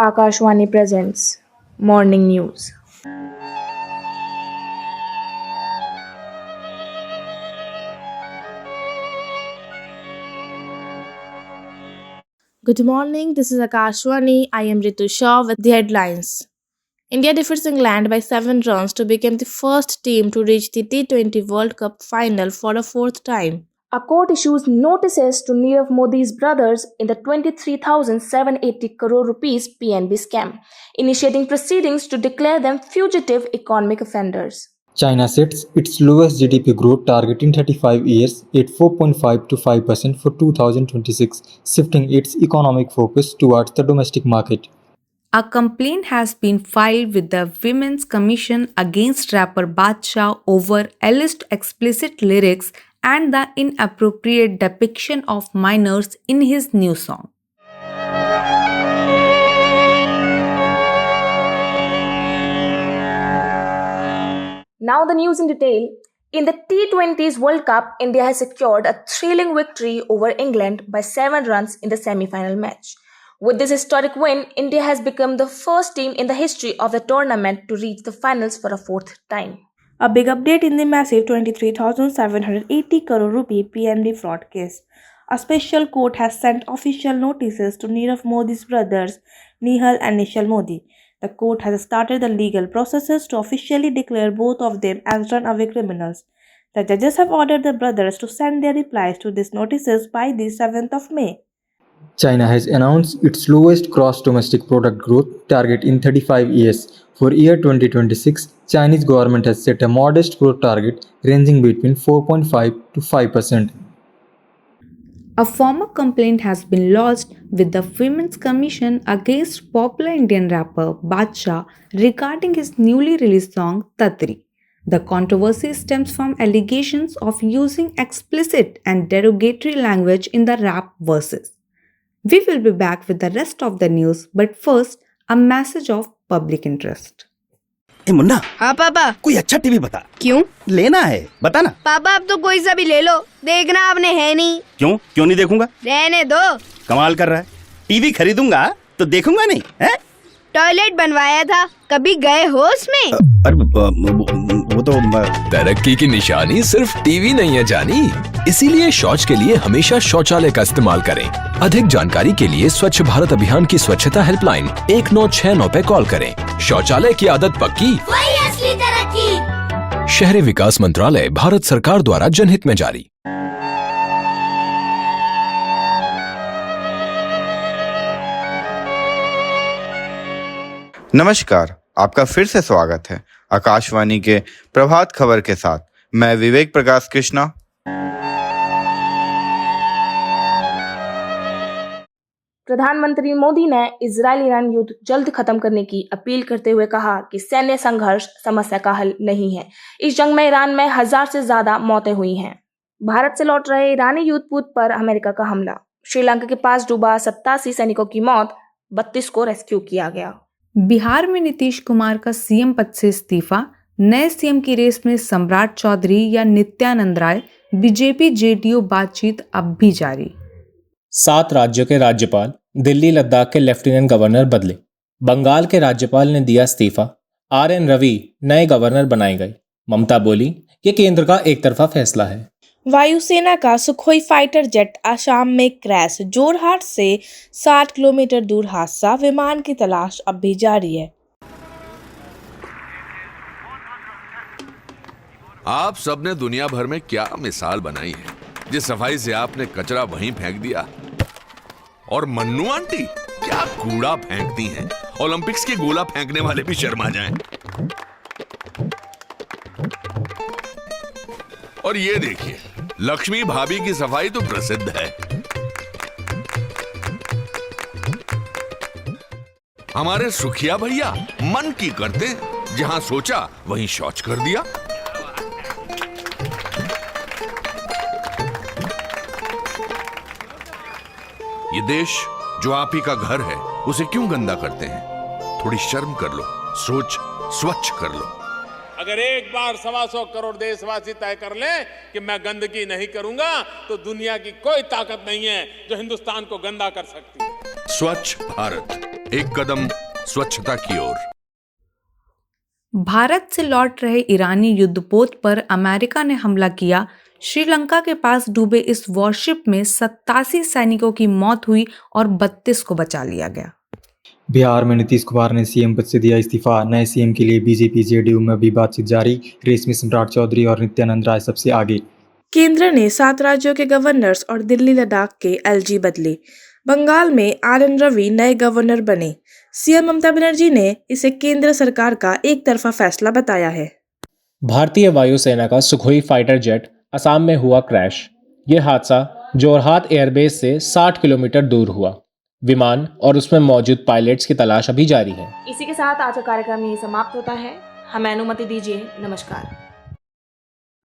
Akashwani presents Morning News. Good morning, this is Akashwani. I am Ritu Shaw with the headlines. India defeats England by 7 runs to become the first team to reach the T20 World Cup final for a fourth time. A court issues notices to Nirav Modi's brothers in the 23,780 crore rupees PNB scam, initiating proceedings to declare them fugitive economic offenders. China sets its lowest GDP growth target in 35 years at 4.5 to 5% for 2026, shifting its economic focus towards the domestic market. A complaint has been filed with the Women's Commission against rapper Badshah over alleged explicit lyrics and the inappropriate depiction of minors in his new song. Now the news in detail. In the T20s World Cup, India has secured a thrilling victory over England by 7 runs in the semi-final match. With this historic win, India has become the first team in the history of the tournament to reach the finals for a fourth time. A big update in the massive 23,780 crore rupee PNB fraud case. A special court has sent official notices to Nirav Modi's brothers, Nihal and Nishal Modi. The court has started the legal processes to officially declare both of them as runaway criminals. The judges have ordered the brothers to send their replies to these notices by the 7th of May. China has announced its lowest gross domestic product growth target in 35 years. For year 2026, Chinese government has set a modest growth target ranging between 4.5 to 5%. A formal complaint has been lodged with the Women's Commission against popular Indian rapper Badshah regarding his newly released song Tatri. The controversy stems from allegations of using explicit and derogatory language in the rap verses. We will be back with the rest of the news, but first, a message of public interest. ए मुन्ना, हाँ पापा। कोई अच्छा TV बता। क्यों? लेना है, बता ना। पापा अब तो कोई सा भी ले लो, देखना आपने है नहीं। क्यों नहीं देखूंगा? रहने दो। कमाल कर रहा है। टीवी खरीदूंगा तो देखूंगा नहीं, हैं? टॉयलेट बनवाया था, कभी गए हो उसमें? अरे वो तो तरक्की की निशानी सिर्फ टीवी नहीं है जानी, इसीलिए शौच के लिए हमेशा शौचालय का इस्तेमाल करें। अधिक जानकारी के लिए स्वच्छ भारत अभियान की स्वच्छता हेल्पलाइन 1969 पे कॉल करें। शौचालय की आदत पक्की, वही असली तरक्की। शहरी विकास मंत्रालय, भारत सरकार द्वारा जनहित में जारी। नमस्कार, आपका फिर से स्वागत है आकाशवाणी के प्रभात खबर के साथ। मैं विवेक प्रकाश कृष्णा। प्रधानमंत्री मोदी ने इजरायल-ईरान युद्ध जल्द खत्म करने की अपील करते हुए कहा कि सैन्य संघर्ष समस्या का हल नहीं है। इस जंग में ईरान में 1000 से ज्यादा मौतें हुई हैं। भारत से लौट रहे ईरानी युद्धपूत पर अमेरिका का हमला। श्रीलंका के पास डूबा 87 सैनिकों की मौत, 32 को रेस्क्यू किया गया। बिहार में नीतीश कुमार का सीएम पद से इस्तीफा, नए सीएम की रेस में सम्राट चौधरी या नित्यानंद राय, बीजेपी जेडीयू बातचीत अब भी जारी। 7 राज्यों के राज्यपाल, दिल्ली लद्दाख के लेफ्टिनेंट गवर्नर बदले। बंगाल के राज्यपाल ने दिया इस्तीफा, RN रवि नए गवर्नर बनाए गए। ममता बोली, ये केंद्र का एक तरफा फैसला है। वायुसेना का सुखोई फाइटर जेट आसाम में क्रैश, जोरहाट से 60 किलोमीटर दूर हादसा, विमान की तलाश अब भी जारी है। आप सबने दुनिया भर में क्या मिसाल बनाई है, जिस सफाई से आपने कचरा वहीं फेंक दिया। और मन्नू आंटी क्या कूड़ा फेंकती हैं, ओलंपिक्स के गोला फेंकने वाले भी शर्मा जाएं। और ये देखिए, लक्ष्मी भाभी की सफाई तो प्रसिद्ध है। हमारे सुखिया भैया मन की करते, जहां सोचा वहीं शौच कर दिया। ये देश जो आप ही का घर है, उसे क्यों गंदा करते हैं? थोड़ी शर्म कर लो, सोच स्वच्छ कर लो। अगर एक बार 125 करोड़ देशवासी तय कर लें कि मैं गंदगी नहीं करूंगा, तो दुनिया की कोई ताकत नहीं है जो हिंदुस्तान को गंदा कर सकती है। स्वच्छ भारत, एक कदम स्वच्छता की ओर। भारत से लौट रहे ईरानी युद्धपोत पर अमेरिका ने हमला किया। श्रीलंका के पास डूबे इस वॉरशिप में 87 सैनिकों की मौत हुई और 32 को बचा लिया गया। बिहार में नीतीश कुमार ने सीएम पद से दिया इस्तीफा। नए सीएम के लिए बीजेपी जेडीयू में अभी बातचीत जारी। रेशमी सम्राट चौधरी और नित्यानंद राय सबसे आगे। केंद्र ने 7 राज्यों के गवर्नर्स और दिल्ली लद्दाख के एलजी बदले। बंगाल में आरएन रवि नए गवर्नर बने। सीएम ममता बनर्जी ने इसे केंद्र सरकार का एक तरफा फैसला बताया है। भारतीय वायुसेना का सुखोई फाइटर जेट असम में हुआ क्रैश। ये हादसा जोरहाट एयरबेस से 60 किलोमीटर दूर हुआ। विमान और उसमें मौजूद पायलट्स की तलाश अभी जारी है। इसी के साथ आज का कार्यक्रम यही समाप्त होता है। हमें अनुमति दीजिए। नमस्कार।